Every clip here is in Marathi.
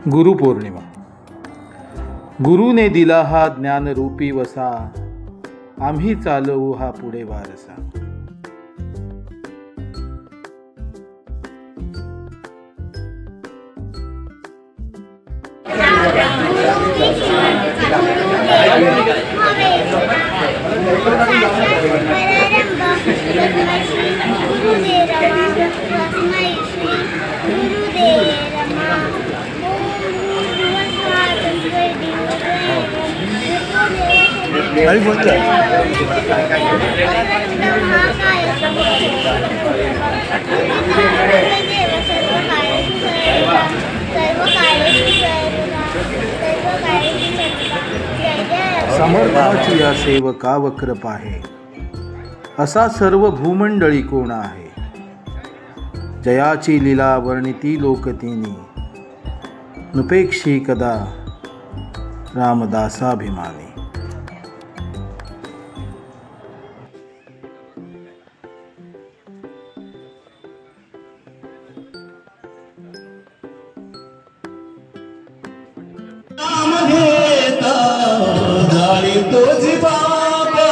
गुरुपौर्णिमा. गुरुने दिला हा ज्ञानरूपी वसा, आम्ही चालवू हा पुढे वारसा. समर्थाची या सेवका वक्र पाहे, असा सर्व भूमंडळी कोण आहे. जयाची लीला वर्णिती लोकतिनी, नुपेक्षी कदा रामदासाभिमानी. तोच बाबा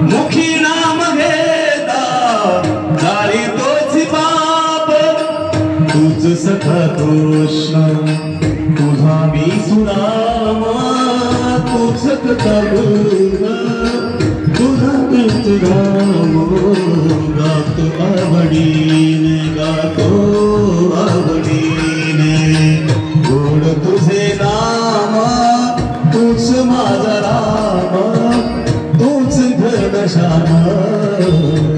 मुखी नाम घेता, झाली तोच बाप. तुझ सखा कृष्ण तुझा मी सुरामा, तुझ सखा तुझा राम. गातो आवडीने, गातो आवडीने, गोड तुझे नाम, तूच माझा राम, तूच घनश्याम.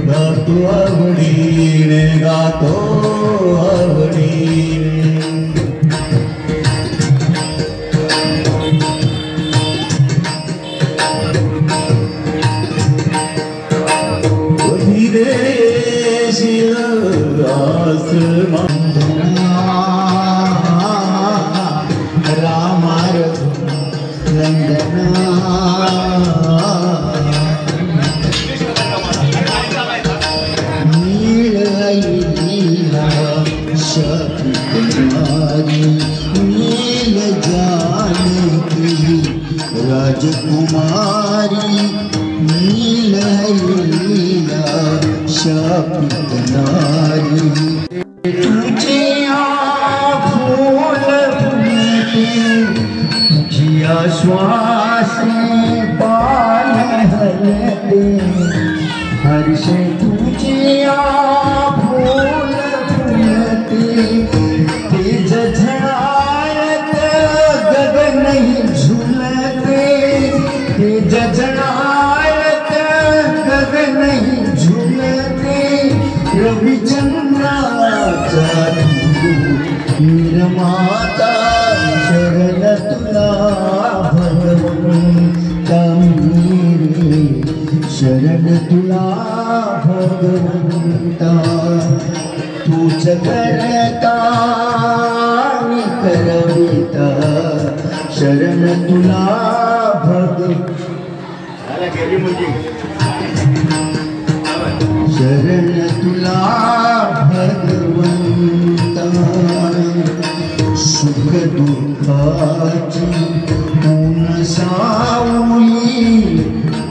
गातो आवडीने, गातो आवडीने. विदेशी रास रामार नंदना, नीला शकुमारी, नील जानकी राजकुमारी, नीला शकुमारी. तुझे फूल जिया श्वास पाल हलते, हर्ष तुझिया फूल फुलते. तेज झळाळत गगन झुलते, तेज झळाळत गगन झुलते. रविचंद्राचा निर्माता, शरण तुला भगवंता रे, शरण तुला भगवंता. तूच करता आणि करविता, शरण तुला शरण तुला भगवंता. सुख दुःखाची ऊन सावली,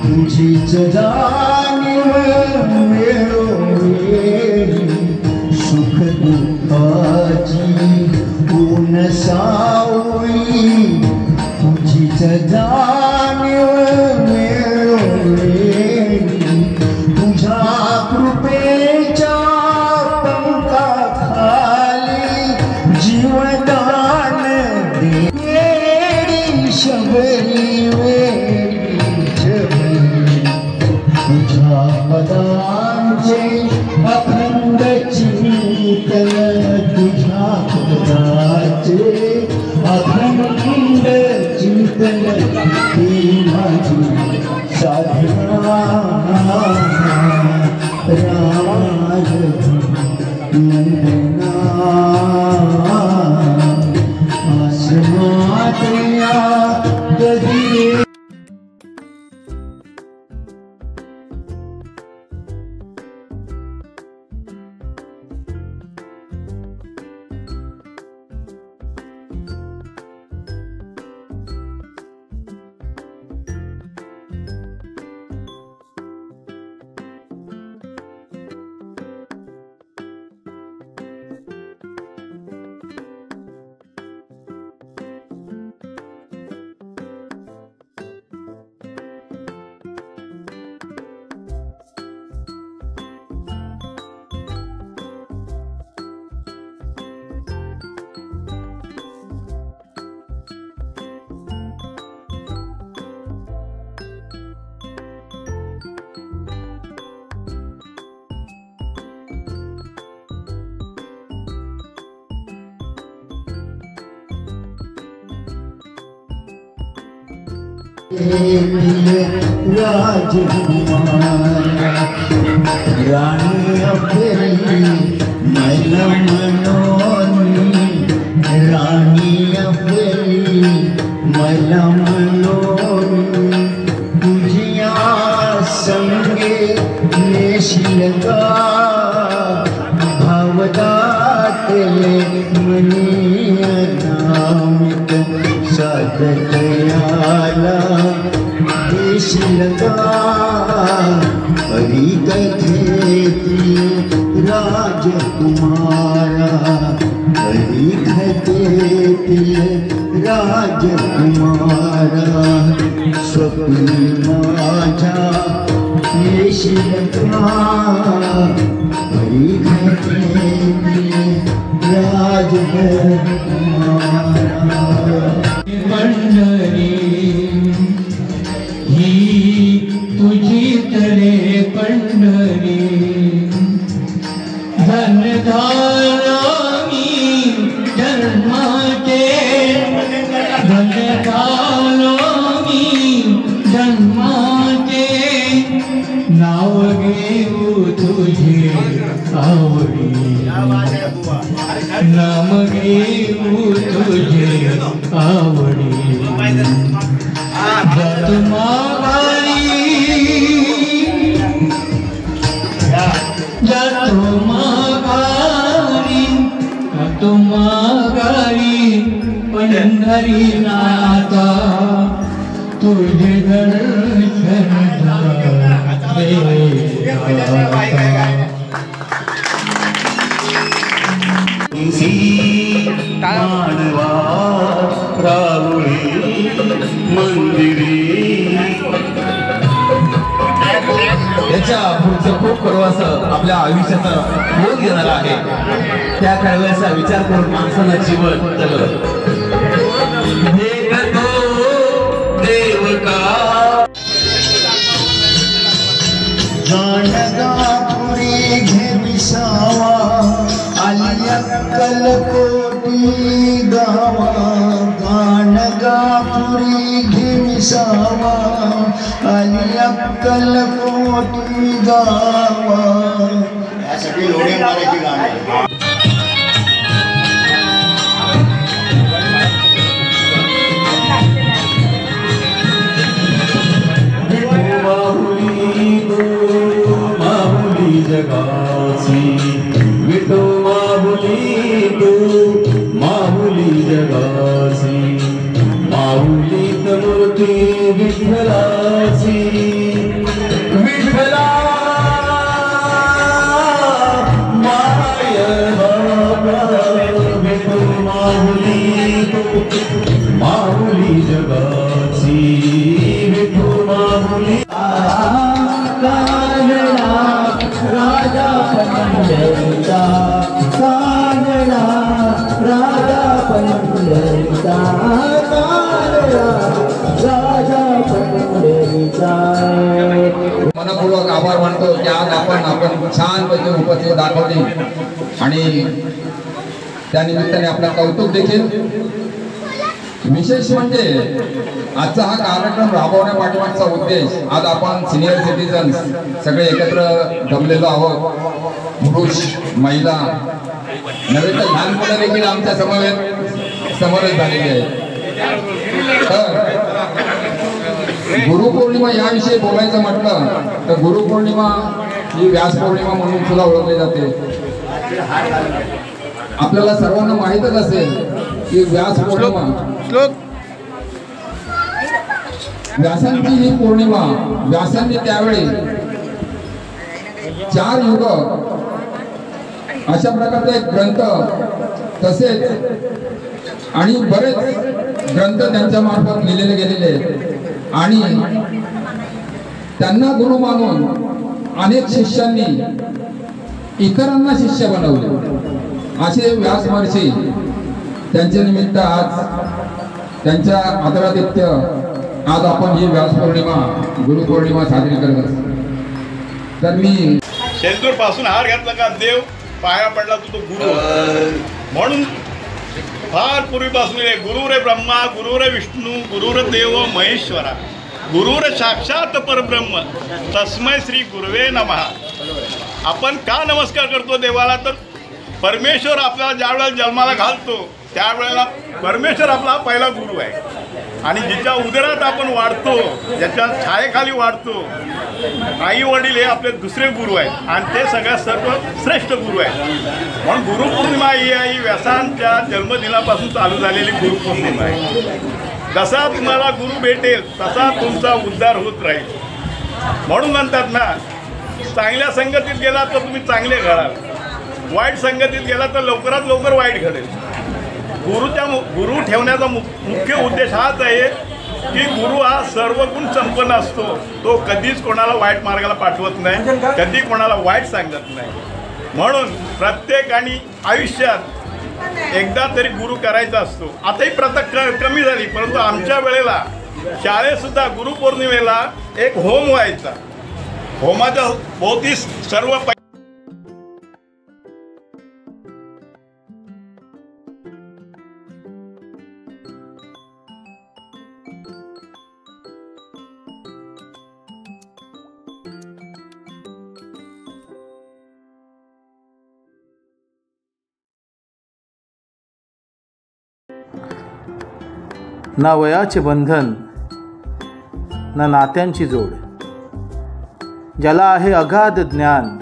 तुझीच जाणीव मिळवली. सुख दुःखाची ऊन सावली, तुझीच जाणीव मिळवली. तुझ्या कृपेच्या पंखाखाली जीवदान दे. शबरी वेळी शबरी, तुझ्या पदांचे अखंड चिंतन, तुझ्या पदाचे अखंड चिंतन. ही माझी साधना राज नंदना. आसमातया कधी राजकुमारा राणी अफेरी मैला मनोनी राणी अफेरी मैला मनोनी तुझिया संगे नेशिलगा भावदाते मनी अनामिक साधकयाला देशिलगा हरी कथेती राजकुमारा हरी कथेती राजकुमारा स्वप्नी माझा येशिलगा हरी कथेती राजकुमारा पंढरी ही तुझी तरे पंढरी धन झालो मी जन्माचे धन झालो मी जन्माचे नाव घेऊ तुझे आवडी नाम घेऊ तुझे आवडी जातो माघारी जातो माघारी पंढरी नाथा तुझे दर्शन मानवा राहुरी मंदिरी याच्या पुढचं खूप कडवंसं आपल्या आयुष्याचा बोध घेणारा आहे. त्या कडव्याचा विचार करून माणसानं जीवन जगलं. देव का गाणगापुरी घे विसावा आलिया कलकोटी गावा गाणगापुरी घे विसावा आलिया कलकोटी गावा यासाठी लोणी मारायची गाणी जगासी विठो माहुली तू माहुली जगासी माहुली मूर्ती विठ्ठलासी विठ्ठला माय विठो माहुली तू माहुली जगासी विठो माहुली राजा पंढरीचा कानडा राजा पंढरीचा राजा पंढरीचा. मनपूर्वक आभार मानतो की आज आपण छानपैकी उपस्थित दाखवली आणि त्या निमित्ताने आपलं कौतुक देखील. विशेष म्हणजे आजचा हा कार्यक्रम राबवण्यापाठीमागचा उद्देश आज आपण सिनियर सिटीजन्स सगळे एकत्र जमलेलो आहोत. पुरुष महिला नव्हे तर लहान मुलं देखील आमच्या समोरच झालेली आहे. तर गुरुपौर्णिमा याविषयी बोलायचं म्हटलं तर गुरुपौर्णिमा ही व्यास पौर्णिमा म्हणून सुद्धा ओळखली जाते. आपल्याला सर्वांना माहीतच असेल की व्यास पौर्णिमा व्यासांची ही पौर्णिमा व्यासांनी त्यावेळी 4 युग अशा प्रकारचा एक ग्रंथ तसेच आणि बरेच ग्रंथ त्यांच्या मार्फत लिहिलेले गेलेले आणि त्यांना गुरु मानून अनेक शिष्यांनी इतरांना शिष्य बनवले. असे व्यास महर्षी त्यांच्या निमित्त आज त्यांच्या आदरातिथ्य आज आपण ही व्यास पौर्णिमा गुरुपौर्णिमा साजरी करत असतो. तर मी शेंदूर पासून हार घातला का देव पाया पडला तो गुरु म्हणून फार पूर्वीपासून गुरु रे ब्रह्मा गुरु रे विष्णू गुरु रे देव महेश्वरा गुरुर साक्षात परब्रह्म तस्मै श्री गुरुवे नमः. आपण का नमस्कार करतो देवाला? तर परमेश्वर आपल्याला ज्या वेळेला जन्माला घालतो त्यावेळेला परमेश्वर आपला पहिला गुरु आहे आणि जिच्या उदरात आपण वाढतो, ज्याच्या छायेखाली वाढतो, आई वडील हे आपले दुसरे गुरु आहेत आणि ते सगळ्यात सर्वश्रेष्ठ गुरु आहेत. म्हणून गुरुपौर्णिमा ही व्यासांच्या जन्मदिनापासून चालू झालेली गुरुपौर्णिमा आहे. जसा तुम्हाला गुरु भेटेल तसा तुमचा उद्धार होत राहील. म्हणून म्हणतात ना, चांगल्या संगतीत गेला तर तुम्ही चांगले घडाल, वाईट संगतीत गेला तर लवकरात लवकर वाईट घडेल. गुरु ठेवण्याचा मुख्य उद्देश हाच आहे की गुरु हा सर्व गुण संपन्न असतो. तो कधीच कोणाला वाईट मार्गाला पाठवत नाही, कधी कोणाला वाईट सांगत नाही. म्हणून प्रत्येकाने आयुष्यात एकदा तरी गुरु करायचा असतो. आताही प्रथा कमी झाली, परंतु आमच्या वेळेला शाळेतसुद्धा गुरुपौर्णिमेला एक होम व्हायचा. होमाच्या भोवती सर्व ना वयाचे बंधन ना नात्यांची जोड, ज्याला आहे अगाध ज्ञान,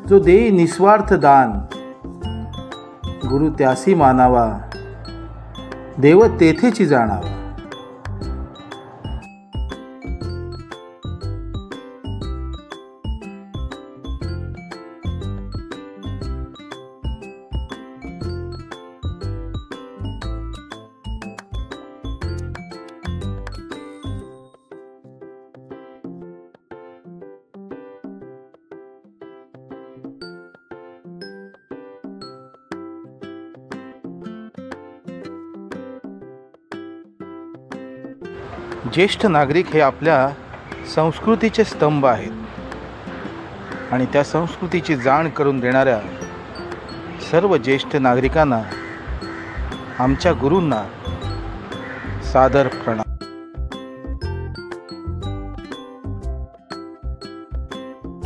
जो देई निस्वार्थ दान. गुरु त्यासी मानावा, देव तेथेची जाणावा. ज्येष्ठ नागरिक हे आपल्या संस्कृतीचे स्तंभ आहेत आणि त्या संस्कृतीची जाण करून देणाऱ्या सर्व ज्येष्ठ नागरिकांना, आमच्या गुरूंना सादर प्रणाम.